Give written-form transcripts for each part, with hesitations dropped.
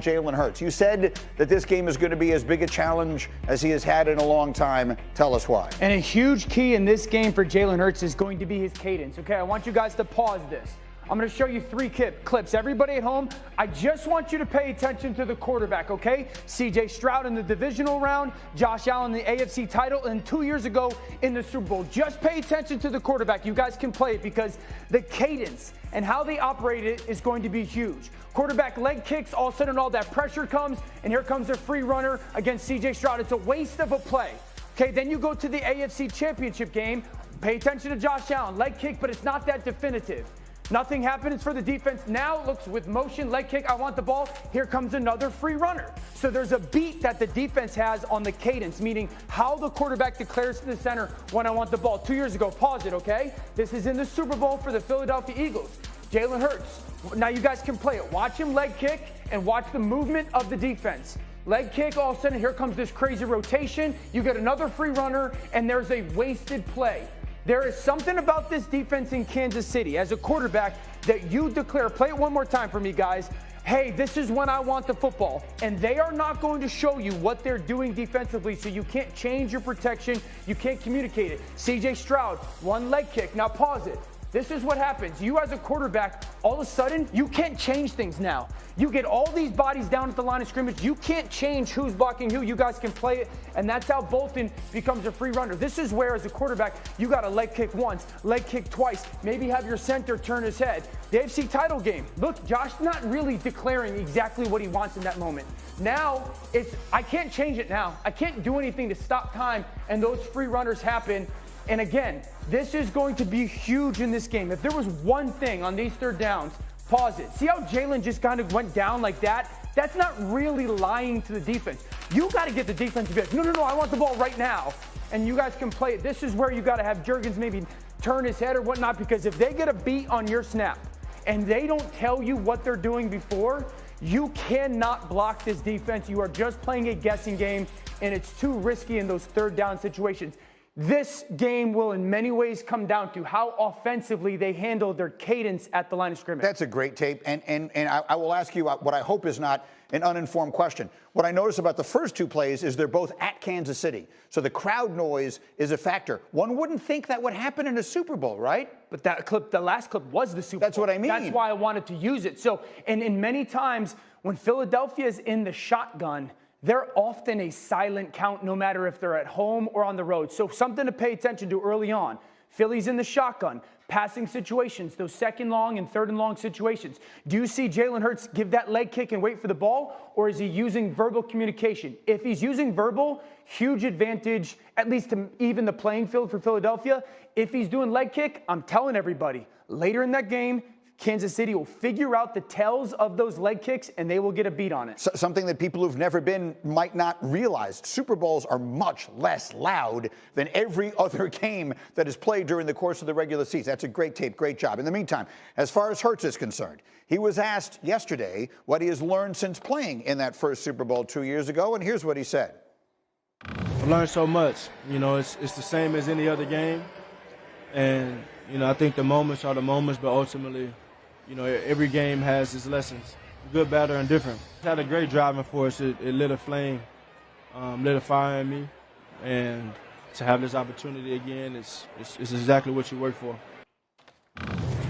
Jalen Hurts. You said that this game is going to be as big a challenge as he has had in a long time. Tell us why. And a huge key in this game for Jalen Hurts is going to be his cadence. Okay, I want you guys to pause this. I'm going to show you 3 clips. Everybody at home, I just want you to pay attention to the quarterback, okay? C.J. Stroud in the divisional round, Josh Allen in the AFC title, and 2 years ago in the Super Bowl. Just pay attention to the quarterback. You guys can play it because the cadence and how they operate it is going to be huge. Quarterback leg kicks, all of a sudden all that pressure comes, and here comes a free runner against C.J. Stroud. It's a waste of a play. Okay, then you go to the AFC Championship game. Pay attention to Josh Allen. Leg kick, but it's not that definitive. Nothing happens for the defense. Now it looks with motion, leg kick, I want the ball. Here comes another free runner. So there's a beat that the defense has on the cadence, meaning how the quarterback declares to the center when I want the ball. 2 years ago, pause it, okay? This is in the Super Bowl for the Philadelphia Eagles. Jalen Hurts. Now you guys can play it. Watch him leg kick and watch the movement of the defense. Leg kick, all of a sudden, here comes this crazy rotation. You get another free runner, and there's a wasted play. There is something about this defense in Kansas City as a quarterback that you declare, play it one more time for me, guys. Hey, this is when I want the football. And they are not going to show you what they're doing defensively, so you can't change your protection. You can't communicate it. C.J. Stroud, one leg kick. Now pause it. This is what happens. You as a quarterback, all of a sudden, you can't change things now. You get all these bodies down at the line of scrimmage. You can't change who's blocking who. You guys can play it, and that's how Bolton becomes a free runner. This is where, as a quarterback, you got to leg kick once, leg kick twice, maybe have your center turn his head. The AFC title game. Look, Josh not really declaring exactly what he wants in that moment. Now, I can't change it now. I can't do anything to stop time, and those free runners happen. And again, this is going to be huge in this game. If there was one thing on these third downs, pause it. See how Jalen just kind of went down like that? That's not really lying to the defense. You got to get the defense to be like, no, I want the ball right now. And you guys can play it. This is where you got to have Jurgens maybe turn his head or whatnot, because if they get a beat on your snap and they don't tell you what they're doing before, you cannot block this defense. You are just playing a guessing game, and it's too risky in those third down situations. This game will in many ways come down to how offensively they handle their cadence at the line of scrimmage. That's a great tape, and I will ask you what I hope is not an uninformed question. What I notice about the first 2 plays is they're both at Kansas City, so the crowd noise is a factor. One wouldn't think that would happen in a Super Bowl, right? But that clip, the last clip was the Super Bowl. That's what I mean. That's why I wanted to use it. So, and in many times when Philadelphia is in the shotgun, they're often a silent count, no matter if they're at home or on the road. So something to pay attention to early on. Philly's in the shotgun, passing situations, those second long and third and long situations. Do you see Jalen Hurts give that leg kick and wait for the ball, or is he using verbal communication? If he's using verbal, huge advantage, at least to even the playing field for Philadelphia. If he's doing leg kick, I'm telling everybody, later in that game, Kansas City will figure out the tells of those leg kicks, and they will get a beat on it. Something that people who've never been might not realize. Super Bowls are much less loud than every other game that is played during the course of the regular season. That's a great tape. Great job. In the meantime, as far as Hurts is concerned, he was asked yesterday what he has learned since playing in that first Super Bowl 2 years ago, and here's what he said. I've learned so much. You know, it's the same as any other game. And, you know, I think the moments are the moments, but ultimately, you know, every game has its lessons, good, bad, or indifferent. It had a great driving force. It lit a flame, lit a fire in me. And to have this opportunity again, it's exactly what you work for.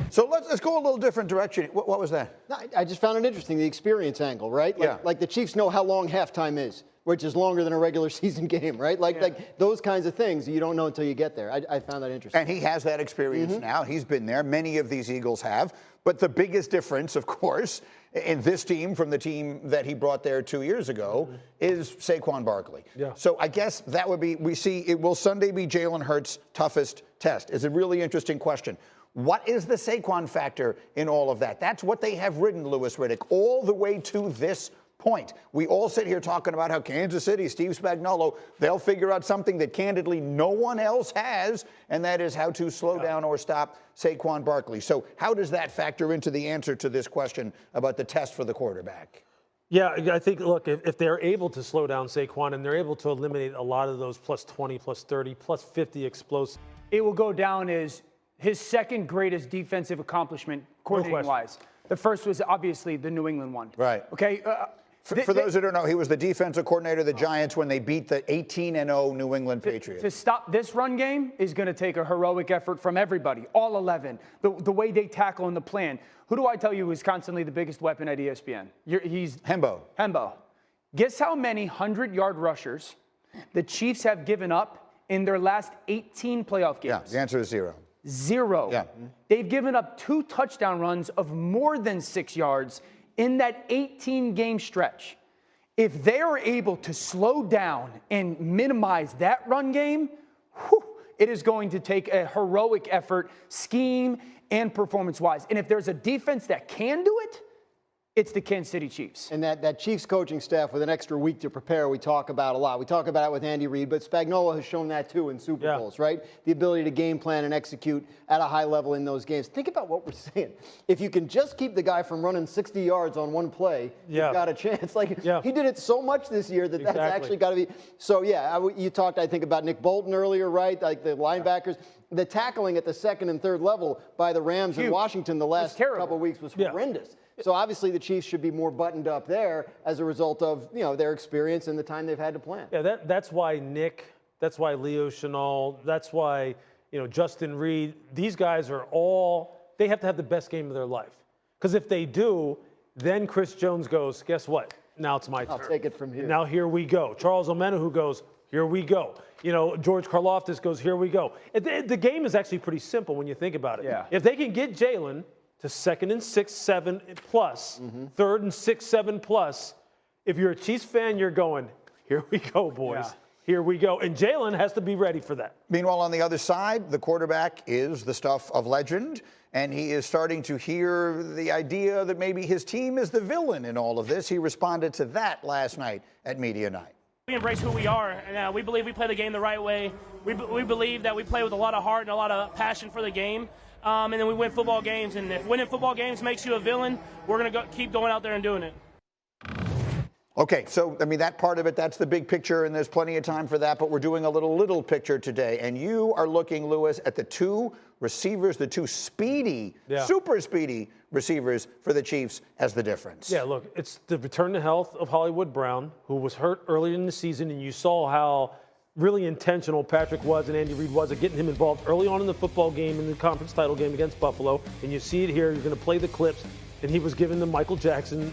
So let's go a little different direction. What was that? I just found it interesting, the experience angle, right? Like the Chiefs know how long halftime is, which is longer than a regular season game, right? Like those kinds of things you don't know until you get there. I found that interesting. And he has that experience now. He's been there. Many of these Eagles have. But the biggest difference, of course, in this team from the team that he brought there 2 years ago is Saquon Barkley. Yeah. So I guess that would be, will Sunday be Jalen Hurts' toughest test? It's a really interesting question. What is the Saquon factor in all of that? That's what they have ridden, Louis Riddick, all the way to this point. We all sit here talking about how Kansas City, Steve Spagnuolo, they'll figure out something that candidly no one else has, and that is how to slow down or stop Saquon Barkley. So how does that factor into the answer to this question about the test for the quarterback? Yeah, I think, look, if they're able to slow down Saquon and they're able to eliminate a lot of those plus 20, plus 30, plus 50 explosive. It will go down as his second greatest defensive accomplishment, coordinating-wise. The first was obviously the New England one. Right. Okay. For those who don't know, he was the defensive coordinator of the Giants when they beat the 18-0 New England Patriots. To stop this run game is going to take a heroic effort from everybody, all 11, the way they tackle in the plan. Who do I tell you is constantly the biggest weapon at ESPN? He's Hembo. Guess how many 100-yard rushers the Chiefs have given up in their last 18 playoff games? Yeah, the answer is 0. 0. Yeah. They've given up 2 touchdown runs of more than 6 yards in that 18-game stretch. If they are able to slow down and minimize that run game, it is going to take a heroic effort, scheme and performance-wise. And if there's a defense that can do it, it's the Kansas City Chiefs. And that Chiefs coaching staff with an extra week to prepare, we talk about a lot. We talk about it with Andy Reid, but Spagnuolo has shown that too in Super Bowls, right? The ability to game plan and execute at a high level in those games. Think about what we're saying. If you can just keep the guy from running 60 yards on one play, you've got a chance. He did it so much this year that that's actually got to be. So, you talked, I think, about Nick Bolton earlier, right? Like the linebackers. The tackling at the second and third level by the Rams in Washington the last couple of weeks was horrendous. So obviously the Chiefs should be more buttoned up there as a result of their experience and the time they've had to plan. Yeah, that's why Nick, that's why Leo Chenal, that's why Justin Reed. These guys are they have to have the best game of their life. Because if they do, then Chris Jones goes, guess what? Now it's my turn. I'll take it from here. Now here we go. Charles Omenihu goes, here we go. George Karlaftis goes, here we go. The game is actually pretty simple when you think about it. Yeah. If they can get Jalen to 2nd and 6, 7 plus, 3rd and 6, 7 plus, if you're a Chiefs fan, you're going, here we go, boys. Yeah. Here we go. And Jalen has to be ready for that. Meanwhile, on the other side, the quarterback is the stuff of legend, and he is starting to hear the idea that maybe his team is the villain in all of this. He responded to that last night at Media Night. We embrace who we are, and we believe we play the game the right way. We believe that we play with a lot of heart and a lot of passion for the game, and then we win football games. And if winning football games makes you a villain, we're going to keep going out there and doing it. Okay, so, that part of it, that's the big picture, and there's plenty of time for that, but we're doing a little picture today. And you are looking, Lewis, at the 2 receivers, the 2 speedy, super speedy receivers for the Chiefs as the difference. Yeah, look, it's the return to health of Hollywood Brown, who was hurt earlier in the season, and you saw how really intentional Patrick was and Andy Reid was at getting him involved early on in the football game, in the conference title game against Buffalo. And you see it here. You're going to play the clips. And he was giving the Michael Jackson,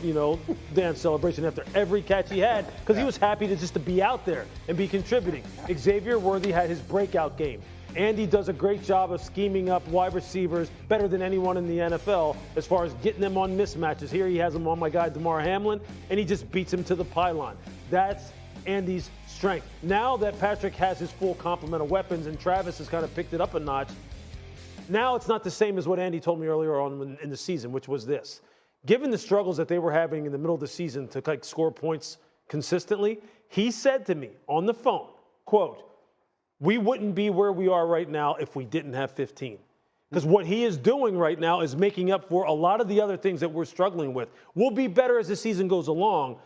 dance celebration after every catch he had because he was happy to be out there and be contributing. Xavier Worthy had his breakout game. Andy does a great job of scheming up wide receivers better than anyone in the NFL as far as getting them on mismatches. Here he has them on my guy DeMar Hamlin, and he just beats him to the pylon. That's Andy's strength. Now that Patrick has his full complement of weapons and Travis has kind of picked it up a notch, now it's not the same as what Andy told me earlier on in the season, which was this. Given the struggles that they were having in the middle of the season to score points consistently, he said to me on the phone, quote, we wouldn't be where we are right now if we didn't have 15. Because what he is doing right now is making up for a lot of the other things that we're struggling with. We'll be better as the season goes along,